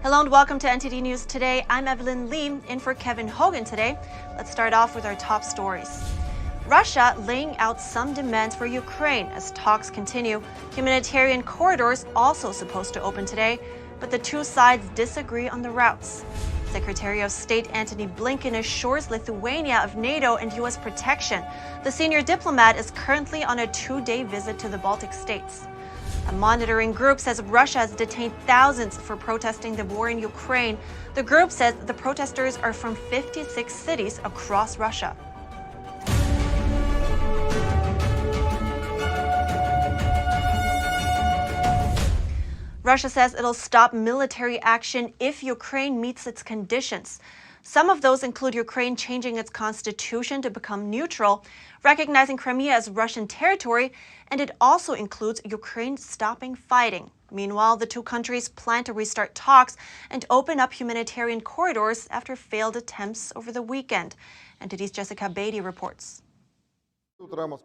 Hello and welcome to NTD News Today. I'm Evelyn Lee, in for Kevin Hogan today. Let's start off with our top stories. Russia laying out some demands for Ukraine as talks continue. Humanitarian corridors also supposed to open today, but the two sides disagree on the routes. Secretary of State Antony Blinken assures Lithuania of NATO and U.S. protection. The senior diplomat is currently on a 2-day visit to the Baltic states. A monitoring group says Russia has detained thousands for protesting the war in Ukraine. The group says the protesters are from 56 cities across Russia. Russia says it'll stop military action if Ukraine meets its conditions. Some of those include Ukraine changing its constitution to become neutral, recognizing Crimea as Russian territory, and it also includes Ukraine stopping fighting. Meanwhile, the two countries plan to restart talks and open up humanitarian corridors after failed attempts over the weekend. NTD's Jessica Beatty reports.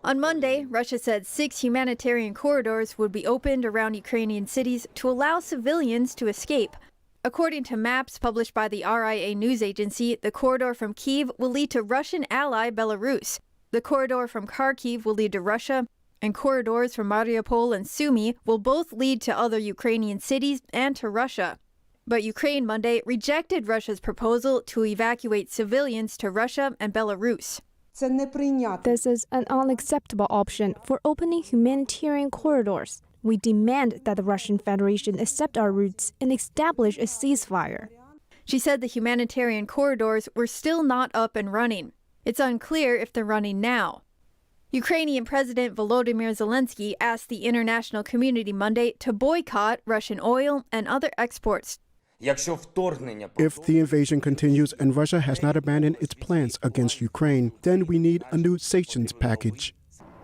On Monday, Russia said 6 humanitarian corridors would be opened around Ukrainian cities to allow civilians to escape. According to maps published by the RIA news agency, the corridor from Kyiv will lead to Russian ally Belarus. The corridor from Kharkiv will lead to Russia, and corridors from Mariupol and Sumy will both lead to other Ukrainian cities and to Russia. But Ukraine Monday rejected Russia's proposal to evacuate civilians to Russia and Belarus. This is an unacceptable option for opening humanitarian corridors. We demand that the Russian Federation accept our routes and establish a ceasefire. She said the humanitarian corridors were still not up and running. It's unclear if they're running now. Ukrainian President Volodymyr Zelenskyy asked the international community Monday to boycott Russian oil and other exports. If the invasion continues and Russia has not abandoned its plans against Ukraine, then we need a new sanctions package.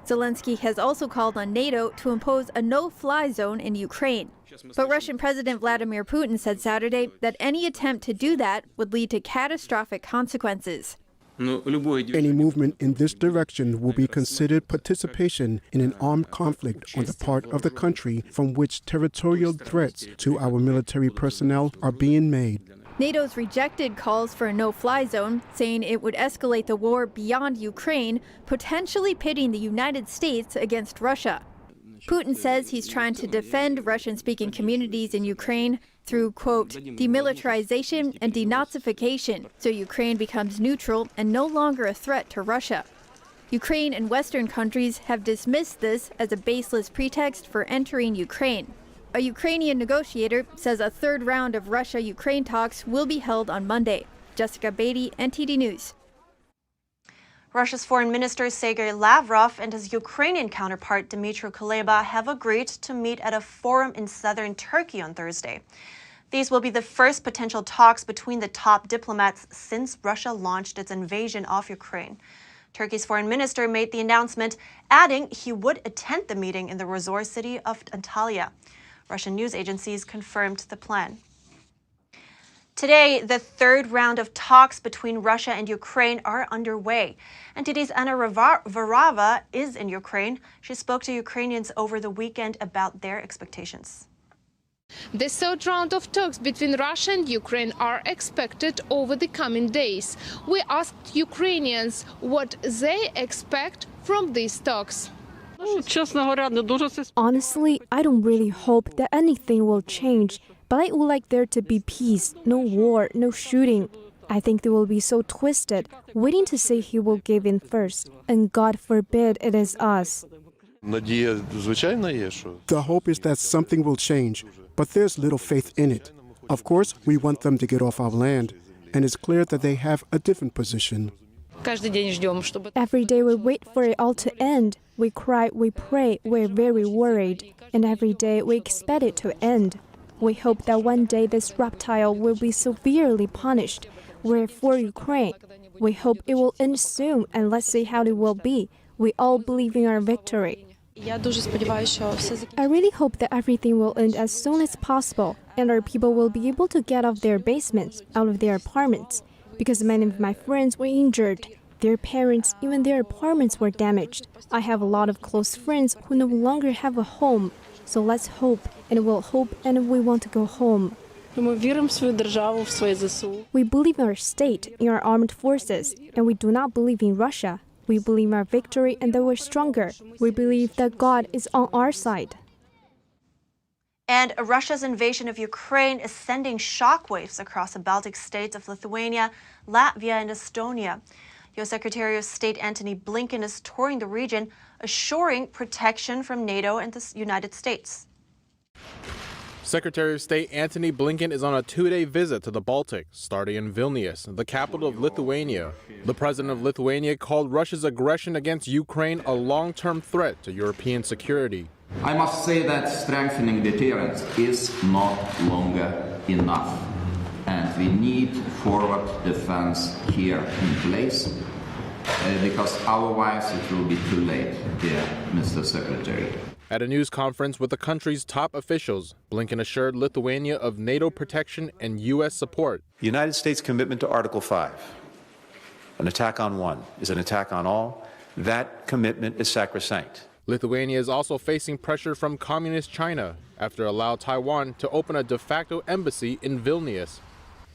Zelenskyy has also called on NATO to impose a no-fly zone in Ukraine. But Russian President Vladimir Putin said Saturday that any attempt to do that would lead to catastrophic consequences. Any movement in this direction will be considered participation in an armed conflict on the part of the country from which territorial threats to our military personnel are being made. NATO's rejected calls for a no-fly zone, saying it would escalate the war beyond Ukraine, potentially pitting the United States against Russia. Putin says he's trying to defend Russian-speaking communities in Ukraine through, quote, demilitarization and denazification, so Ukraine becomes neutral and no longer a threat to Russia. Ukraine and Western countries have dismissed this as a baseless pretext for entering Ukraine. A Ukrainian negotiator says a third round of Russia-Ukraine talks will be held on Monday. Jessica Beatty, NTD News. Russia's Foreign Minister Sergei Lavrov and his Ukrainian counterpart Dmytro Kuleba have agreed to meet at a forum in southern Turkey on Thursday. These will be the first potential talks between the top diplomats since Russia launched its invasion of Ukraine. Turkey's foreign minister made the announcement, adding he would attend the meeting in the resort city of Antalya. Russian news agencies confirmed the plan. Today, the third round of talks between Russia and Ukraine are underway. NTD's Anna Varava is in Ukraine. She spoke to Ukrainians over the weekend about their expectations. The third round of talks between Russia and Ukraine are expected over the coming days. We asked Ukrainians what they expect from these talks. Honestly, I don't really hope that anything will change, but I would like there to be peace, no war, no shooting. I think they will be so twisted, waiting to say he will give in first, and God forbid it is us. The hope is that something will change, but there's little faith in it. Of course, we want them to get off our land, and it's clear that they have a different position. Every day we wait for it all to end. We cry, we pray, we're very worried, and every day we expect it to end. We hope that one day this reptile will be severely punished. We're for Ukraine. We hope it will end soon, and let's see how it will be. We all believe in our victory. I really hope that everything will end as soon as possible, and our people will be able to get off their basements, out of their apartments, because many of my friends were injured. Their parents, even their apartments were damaged. I have a lot of close friends who no longer have a home. So let's hope, and we'll hope, and we want to go home. Ми віримо в свою державу, в своє ЗСУ. We believe in our state, in our armed forces, and we do not believe in Russia. We believe in our victory and that we're stronger. We believe that God is on our side. And Russia's invasion of Ukraine is sending shockwaves across the Baltic states of Lithuania, Latvia, and Estonia. U.S. Secretary of State Antony Blinken is touring the region, assuring protection from NATO and the United States. Secretary of State Antony Blinken is on a two-day visit to the Baltics, starting in Vilnius, the capital of Lithuania. The president of Lithuania called Russia's aggression against Ukraine a long-term threat to European security. I must say that strengthening deterrence is not longer enough, and we need forward defense here in place, because otherwise it will be too late, dear Mr. Secretary. At a news conference with the country's top officials, Blinken assured Lithuania of NATO protection and U.S. support. The United States' commitment to Article 5, an attack on one is an attack on all. That commitment is sacrosanct. Lithuania is also facing pressure from communist China after allowing Taiwan to open a de facto embassy in Vilnius.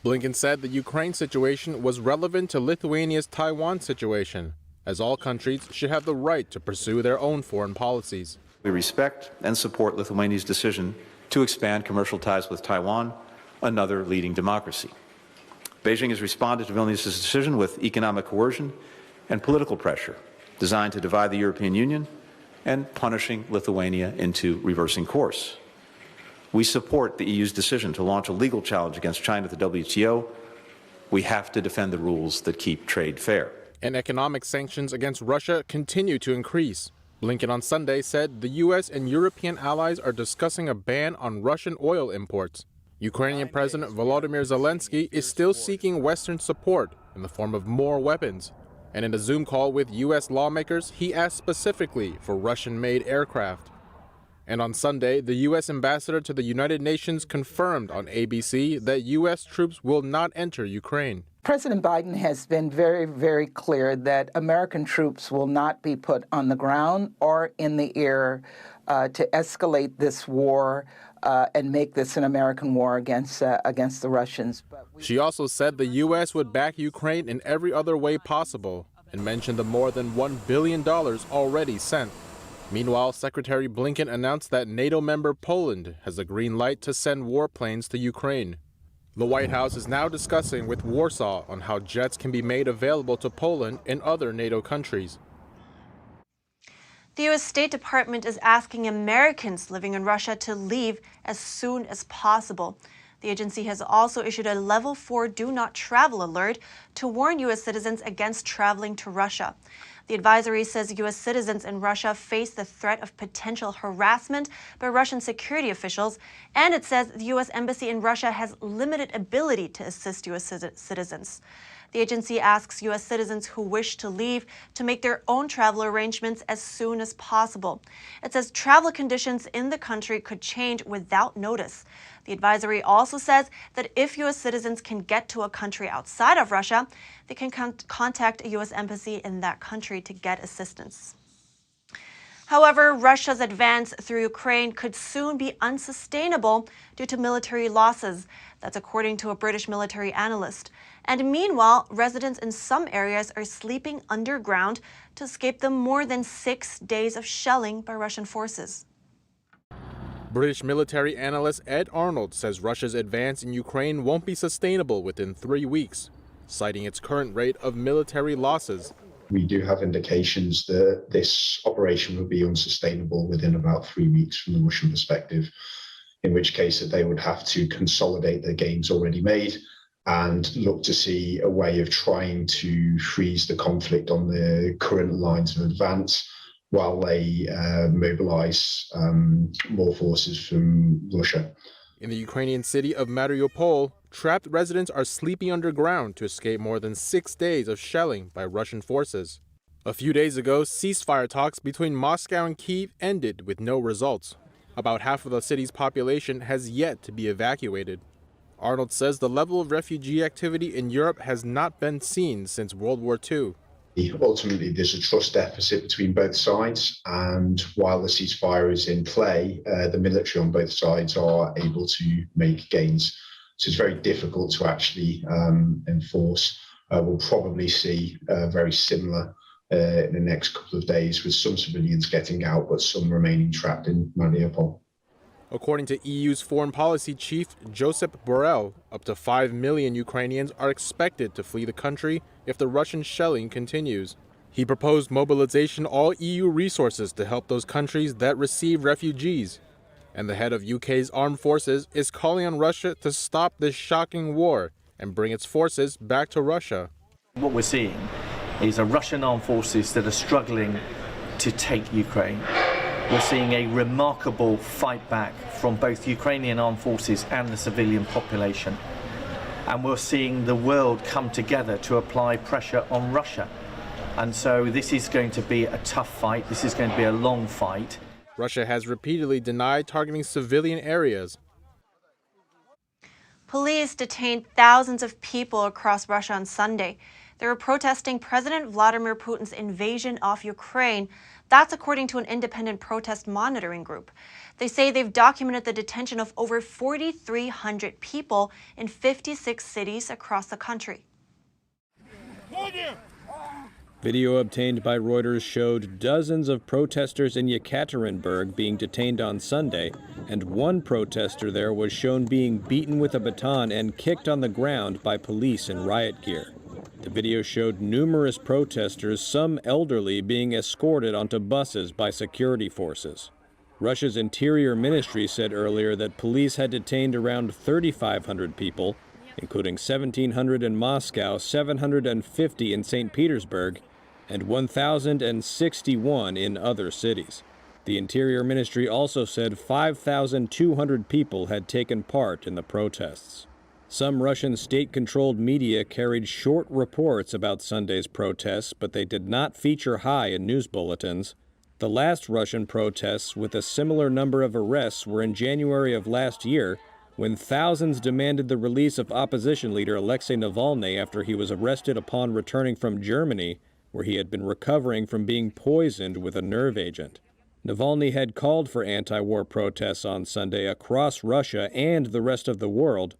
Blinken said the Ukraine situation was relevant to Lithuania's Taiwan situation, as all countries should have the right to pursue their own foreign policies. We respect and support Lithuania's decision to expand commercial ties with Taiwan, another leading democracy. Beijing has responded to Vilnius' decision with economic coercion and political pressure designed to divide the European Union and punishing Lithuania into reversing course. We support the EU's decision to launch a legal challenge against China at the WTO. We have to defend the rules that keep trade fair. And economic sanctions against Russia continue to increase. Blinken on Sunday said the U.S. and European allies are discussing a ban on Russian oil imports. Ukrainian President Volodymyr Zelenskyy is still seeking Western support in the form of more weapons. And in a Zoom call with U.S. lawmakers, he asked specifically for Russian-made aircraft. And on Sunday, the U.S. ambassador to the United Nations confirmed on ABC that U.S. troops will not enter Ukraine. President Biden has been very, very clear that American troops will not be put on the ground or in the air to escalate this war and make this an American war against the Russians. She also said the U.S. would back Ukraine in every other way possible and mentioned the more than $1 billion already sent. Meanwhile, Secretary Blinken announced that NATO member Poland has a green light to send warplanes to Ukraine. The White House is now discussing with Warsaw on how jets can be made available to Poland and other NATO countries. The U.S. State Department is asking Americans living in Russia to leave as soon as possible. The agency has also issued a Level 4 Do Not Travel alert to warn U.S. citizens against traveling to Russia. The advisory says U.S. citizens in Russia face the threat of potential harassment by Russian security officials, and it says the U.S. Embassy in Russia has limited ability to assist U.S. citizens. The agency asks U.S. citizens who wish to leave to make their own travel arrangements as soon as possible. It says travel conditions in the country could change without notice. The advisory also says that if U.S. citizens can get to a country outside of Russia, they can contact a U.S. embassy in that country to get assistance. However, Russia's advance through Ukraine could soon be unsustainable due to military losses. That's according to a British military analyst. And meanwhile, residents in some areas are sleeping underground to escape the more than 6 days of shelling by Russian forces. British military analyst Ed Arnold says Russia's advance in Ukraine won't be sustainable within 3 weeks, citing its current rate of military losses. We do have indications that this operation will be unsustainable within about 3 weeks from the Russian perspective, in which case that they would have to consolidate the gains already made and look to see a way of trying to freeze the conflict on the current lines of advance while they mobilize more forces from Russia. In the Ukrainian city of Mariupol, trapped residents are sleeping underground to escape more than 6 days of shelling by Russian forces. A few days ago, ceasefire talks between Moscow and Kyiv ended with no results. About half of the city's population has yet to be evacuated. Arnold says the level of refugee activity in Europe has not been seen since World War II. Ultimately, there's a trust deficit between both sides, and while the ceasefire is in play, the military on both sides are able to make gains. So it's very difficult to actually enforce. We'll probably see very similar in the next couple of days, with some civilians getting out, but some remaining trapped in Mariupol. According to EU's foreign policy chief Josep Borrell, up to 5 million Ukrainians are expected to flee the country if the Russian shelling continues. He proposed mobilization all EU resources to help those countries that receive refugees. And the head of UK's armed forces is calling on Russia to stop this shocking war and bring its forces back to Russia. What we're seeing is a Russian armed forces that are struggling to take Ukraine. We're seeing a remarkable fight back from both Ukrainian armed forces and the civilian population. And we're seeing the world come together to apply pressure on Russia. And so this is going to be a tough fight. This is going to be a long fight. Russia has repeatedly denied targeting civilian areas. Police detained thousands of people across Russia on Sunday. They were protesting President Vladimir Putin's invasion of Ukraine. That's according to an independent protest monitoring group. They say they've documented the detention of over 4,300 people in 56 cities across the country. Video obtained by Reuters showed dozens of protesters in Yekaterinburg being detained on Sunday, and one protester there was shown being beaten with a baton and kicked on the ground by police in riot gear. The video showed numerous protesters, some elderly, being escorted onto buses by security forces. Russia's Interior Ministry said earlier that police had detained around 3,500 people, including 1,700 in Moscow, 750 in St. Petersburg, and 1,061 in other cities. The Interior Ministry also said 5,200 people had taken part in the protests. Some Russian state-controlled media carried short reports about Sunday's protests, but they did not feature high in news bulletins. The last Russian protests with a similar number of arrests were in January of last year, when thousands demanded the release of opposition leader Alexei Navalny after he was arrested upon returning from Germany, where he had been recovering from being poisoned with a nerve agent. Navalny had called for anti-war protests on Sunday across Russia and the rest of the world.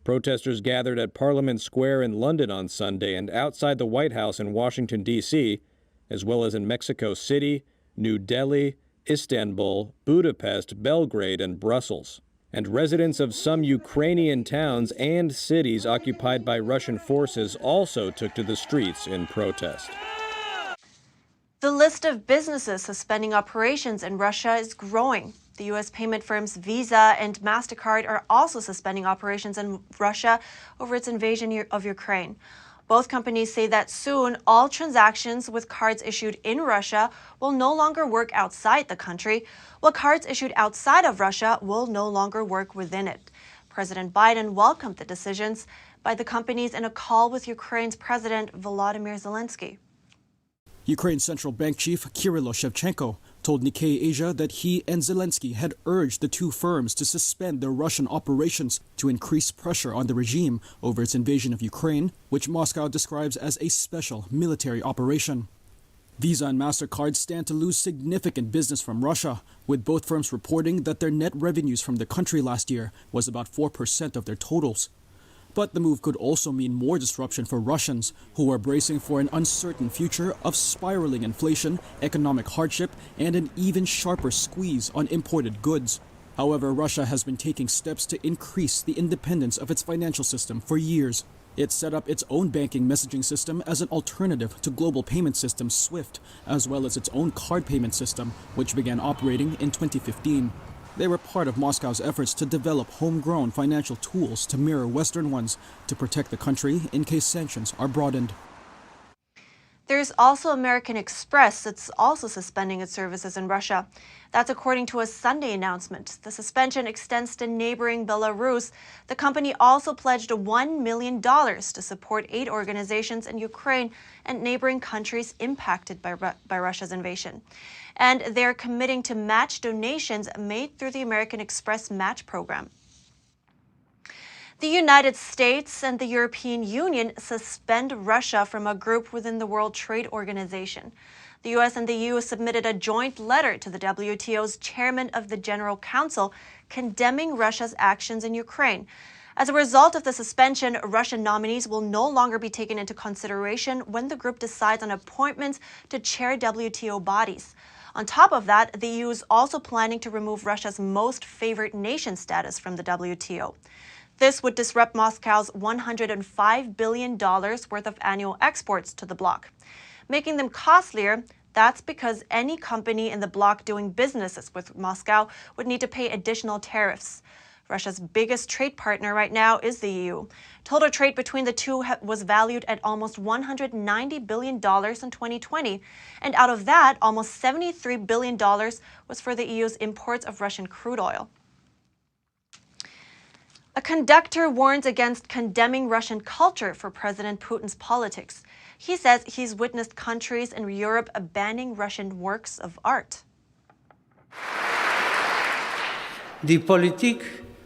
Protesters gathered at Parliament Square in London on Sunday and outside the White House in Washington, D.C., as well as in Mexico City, New Delhi, Istanbul, Budapest, Belgrade, and Brussels. And residents of some Ukrainian towns and cities occupied by Russian forces also took to the streets in protest. The list of businesses suspending operations in Russia is growing. The U.S. payment firms Visa and Mastercard are also suspending operations in Russia over its invasion of Ukraine. Both companies say that soon all transactions with cards issued in Russia will no longer work outside the country, while cards issued outside of Russia will no longer work within it. President Biden welcomed the decisions by the companies in a call with Ukraine's President Volodymyr Zelenskyy. Ukraine's central bank chief Kyrylo Shevchenko told Nikkei Asia that he and Zelenskyy had urged the two firms to suspend their Russian operations to increase pressure on the regime over its invasion of Ukraine, which Moscow describes as a special military operation. Visa and Mastercard stand to lose significant business from Russia, with both firms reporting that their net revenues from the country last year was about 4% of their totals. But the move could also mean more disruption for Russians, who are bracing for an uncertain future of spiraling inflation, economic hardship, and an even sharper squeeze on imported goods. However, Russia has been taking steps to increase the independence of its financial system for years. It set up its own banking messaging system as an alternative to global payment system SWIFT, as well as its own card payment system, which began operating in 2015. They were part of Moscow's efforts to develop homegrown financial tools to mirror Western ones to protect the country in case sanctions are broadened. There's also American Express that's also suspending its services in Russia. That's according to a Sunday announcement. The suspension extends to neighboring Belarus. The company also pledged $1 million to support aid organizations in Ukraine and neighboring countries impacted by Russia's invasion. And they're committing to match donations made through the American Express Match program. The United States and the European Union suspend Russia from a group within the World Trade Organization. The U.S. and the EU submitted a joint letter to the WTO's chairman of the General Council condemning Russia's actions in Ukraine. As a result of the suspension, Russian nominees will no longer be taken into consideration when the group decides on appointments to chair WTO bodies. On top of that, the EU is also planning to remove Russia's most favored nation status from the WTO. This would disrupt Moscow's $105 billion worth of annual exports to the bloc. Making them costlier, that's because any company in the bloc doing businesses with Moscow would need to pay additional tariffs. Russia's biggest trade partner right now is the EU. Total trade between the two was valued at almost $190 billion in 2020, and out of that, almost $73 billion was for the EU's imports of Russian crude oil. A conductor warns against condemning Russian culture for President Putin's politics. He says he's witnessed countries in Europe banning Russian works of art.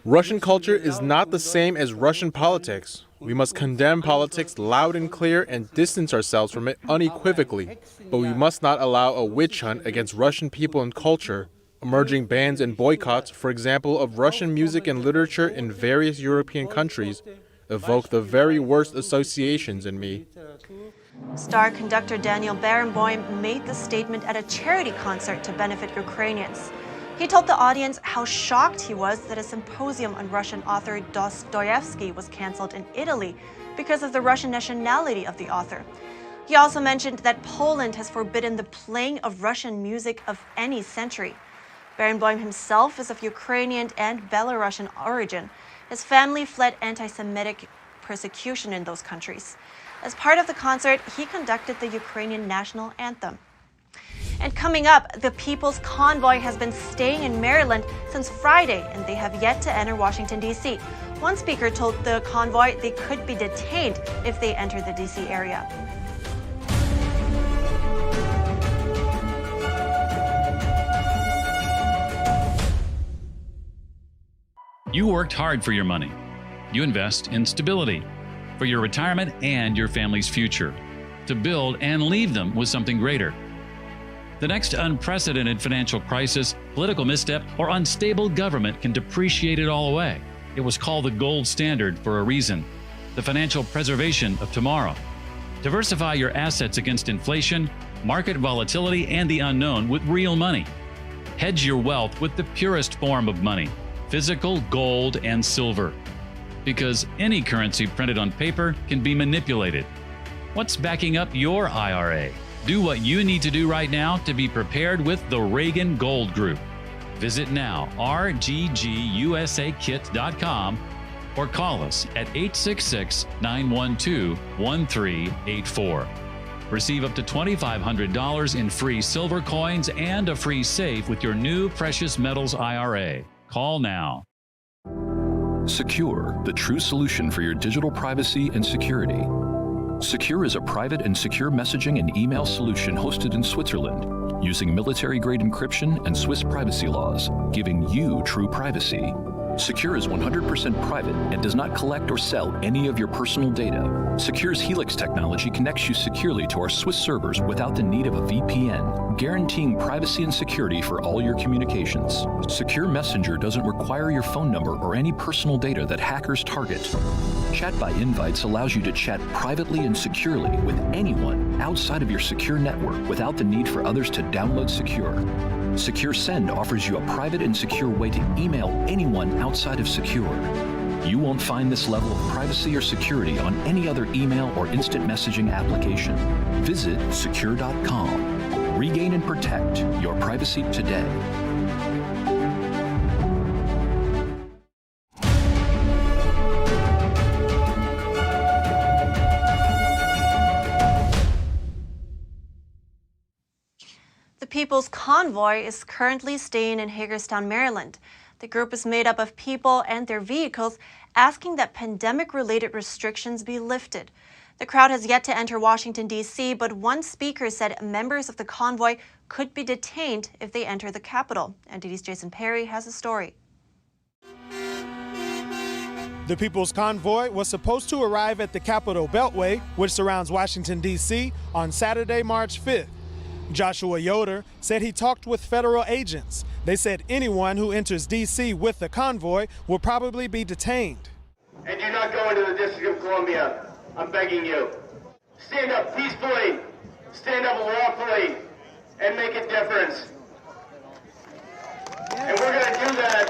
Russian culture is not the same as Russian politics. We must condemn politics loud and clear and distance ourselves from it unequivocally. But we must not allow a witch hunt against Russian people and culture. Emerging bans and boycotts, for example, of Russian music and literature in various European countries, evoke the very worst associations in me. Star conductor Daniel Barenboim made the statement at a charity concert to benefit Ukrainians. He told the audience how shocked he was that a symposium on Russian author Dostoevsky was canceled in Italy because of the Russian nationality of the author. He also mentioned that Poland has forbidden the playing of Russian music of any century. Barenboim himself is of Ukrainian and Belarusian origin. His family fled anti-Semitic persecution in those countries. As part of the concert, he conducted the Ukrainian national anthem. And coming up, the People's Convoy has been staying in Maryland since Friday, and they have yet to enter Washington, D.C. One speaker told the convoy they could be detained if they enter the D.C. area. You worked hard for your money. You invest in stability for your retirement and your family's future, to build and leave them with something greater. The next unprecedented financial crisis, political misstep, or unstable government can depreciate it all away. It was called the gold standard for a reason, the financial preservation of tomorrow. Diversify your assets against inflation, market volatility, and the unknown with real money. Hedge your wealth with the purest form of money, physical gold and silver. Because any currency printed on paper can be manipulated. What's backing up your IRA? Do what you need to do right now to be prepared with the Reagan Gold Group. Visit now, rggusakit.com, or call us at 866-912-1384. Receive up to $2,500 in free silver coins and a free safe with your new precious metals IRA. Call now. Secure, the true solution for your digital privacy and security. Secure is a private and secure messaging and email solution hosted in Switzerland, using military-grade encryption and Swiss privacy laws, giving you true privacy. Secure is 100% private and does not collect or sell any of your personal data. Secure's Helix technology connects you securely to our Swiss servers without the need of a VPN, guaranteeing privacy and security for all your communications. Secure Messenger doesn't require your phone number or any personal data that hackers target. Chat by Invites allows you to chat privately and securely with anyone outside of your secure network without the need for others to download Secure. Secure Send offers you a private and secure way to email anyone outside of Secure. You won't find this level of privacy or security on any other email or instant messaging application. Visit secure.com. Regain and protect your privacy today. The People's Convoy is currently staying in Hagerstown, Maryland. The group is made up of people and their vehicles asking that pandemic-related restrictions be lifted. The crowd has yet to enter Washington, D.C., but one speaker said members of the convoy could be detained if they enter the Capitol. NTD's Jason Perry has a story. The People's Convoy was supposed to arrive at the Capitol Beltway, which surrounds Washington, D.C., on Saturday, March 5th. Joshua Yoder said he talked with federal agents. They said anyone who enters D.C. with the convoy will probably be detained. and do not go into the District of Columbia. I'm begging you. Stand up peacefully, stand up lawfully, and make a difference. And we're going to do that.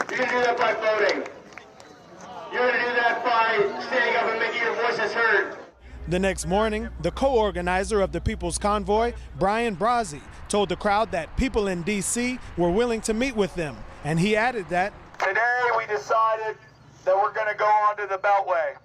You're going to do that by voting. You're going to do that by standing up and making your voices heard. The next morning, the co-organizer of the People's Convoy, Brian Brazzi, told the crowd that people in D.C. were willing to meet with them. And he added that today we decided that we're going to go onto the Beltway.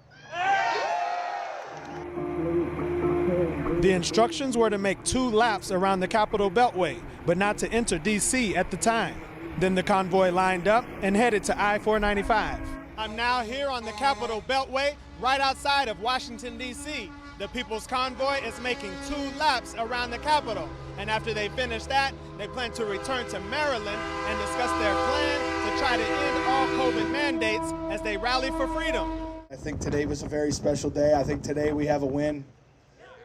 The instructions were to make 2 laps around the Capitol Beltway, but not to enter D.C. at the time. Then the convoy lined up and headed to I-495. I'm now here on the Capitol Beltway, right outside of Washington, D.C. The People's Convoy is making 2 laps around the Capitol. And after they finish that, they plan to return to Maryland and discuss their plan to try to end all COVID mandates as they rally for freedom. I think today was a very special day. I think today we have a win.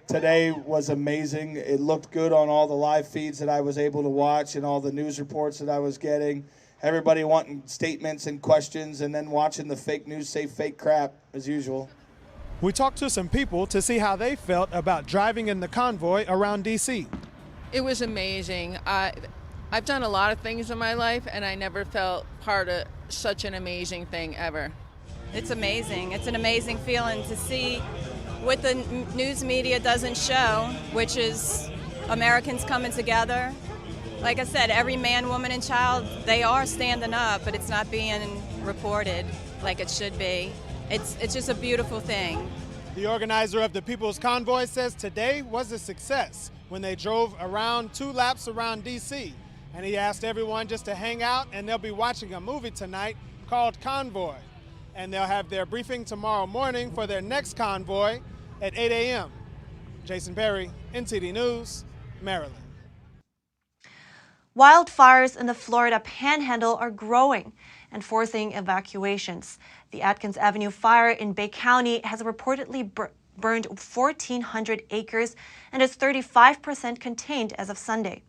Today was amazing. It looked good on all the live feeds that I was able to watch and all the news reports that I was getting. Everybody wanting statements and questions and then watching the fake news say fake crap as usual. We talked to some people to see how they felt about driving in the convoy around D.C. It was amazing. I've done a lot of things in my life and I never felt part of such an amazing thing ever. It's amazing. It's an amazing feeling to see what the news media doesn't show, which is Americans coming together. Like I said, every man, woman, and child, they are standing up, but it's not being reported like it should be. It's just a beautiful thing. The organizer of the People's Convoy says today was a success when they drove around 2 laps around D.C. And he asked everyone just to hang out, and they'll be watching a movie tonight called Convoy. And they'll have their briefing tomorrow morning for their next convoy at 8 a.m. Jason Perry, NTD News, Maryland. Wildfires in the Florida Panhandle are growing and forcing evacuations. The Adkins Avenue fire in Bay County has reportedly burned 1,400 acres and is 35% contained as of Sunday.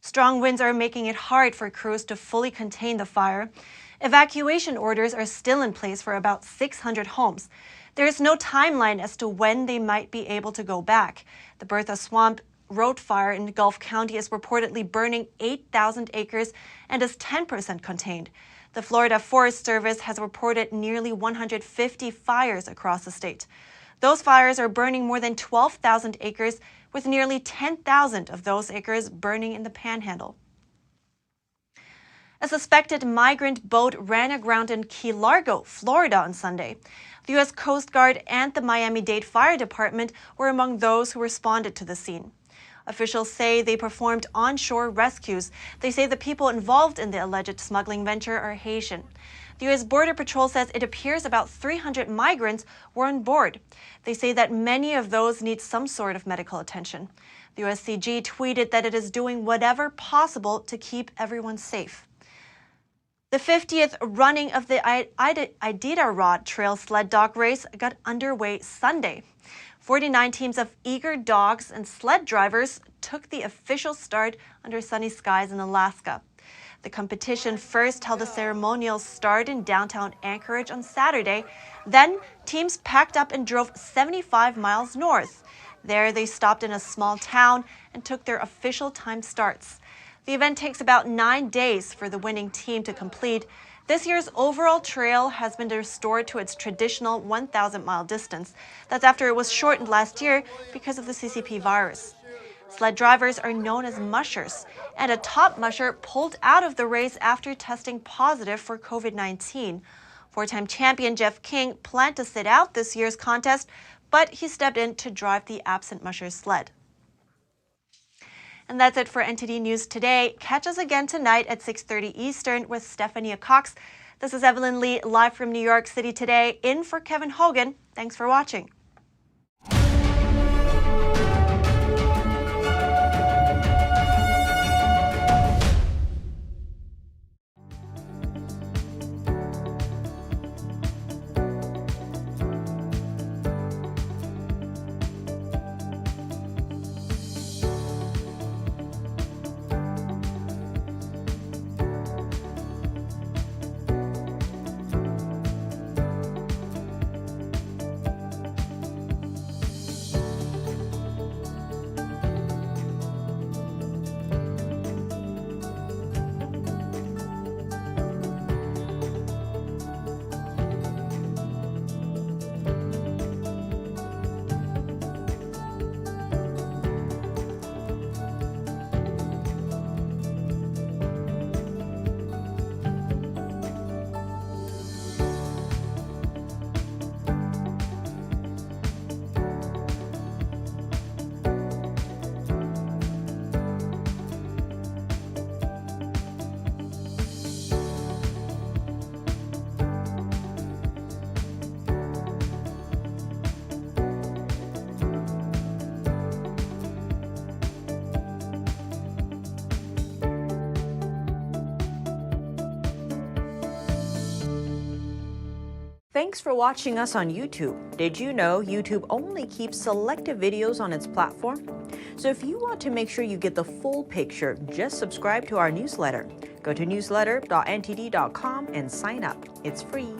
Strong winds are making it hard for crews to fully contain the fire. Evacuation orders are still in place for about 600 homes. There is no timeline as to when they might be able to go back. The Bertha Swamp Road fire in Gulf County is reportedly burning 8,000 acres and is 10% contained. The Florida Forest Service has reported nearly 150 fires across the state. Those fires are burning more than 12,000 acres, with nearly 10,000 of those acres burning in the Panhandle. A suspected migrant boat ran aground in Key Largo, Florida on Sunday. The U.S. Coast Guard and the Miami-Dade Fire Department were among those who responded to the scene. Officials say they performed onshore rescues. They say the people involved in the alleged smuggling venture are Haitian. The U.S. Border Patrol says it appears about 300 migrants were on board. They say that many of those need some sort of medical attention. The USCG tweeted that it is doing whatever possible to keep everyone safe. The 50th running of the Iditarod Trail Sled Dog Race got underway Sunday. 49 teams of eager dogs and sled drivers took the official start under sunny skies in Alaska. The competition first held a ceremonial start in downtown Anchorage on Saturday. Then, teams packed up and drove 75 miles north. There, they stopped in a small town and took their official time starts. The event takes about 9 days for the winning team to complete. This year's overall trail has been restored to its traditional 1,000-mile distance. That's after it was shortened last year because of the CCP virus. Sled drivers are known as mushers, and a top musher pulled out of the race after testing positive for COVID-19. Four-time champion Jeff King planned to sit out this year's contest, but he stepped in to drive the absent musher's sled. And that's it for NTD News Today. Catch us again tonight at 6:30 Eastern with Stephanie Cox. This is Evelyn Lee, live from New York City today, in for Kevin Hogan. Thanks for watching. Thanks for watching us on YouTube. Did you know YouTube only keeps selective videos on its platform? So if you want to make sure you get the full picture, just subscribe to our newsletter. Go to newsletter.ntd.com and sign up. It's free.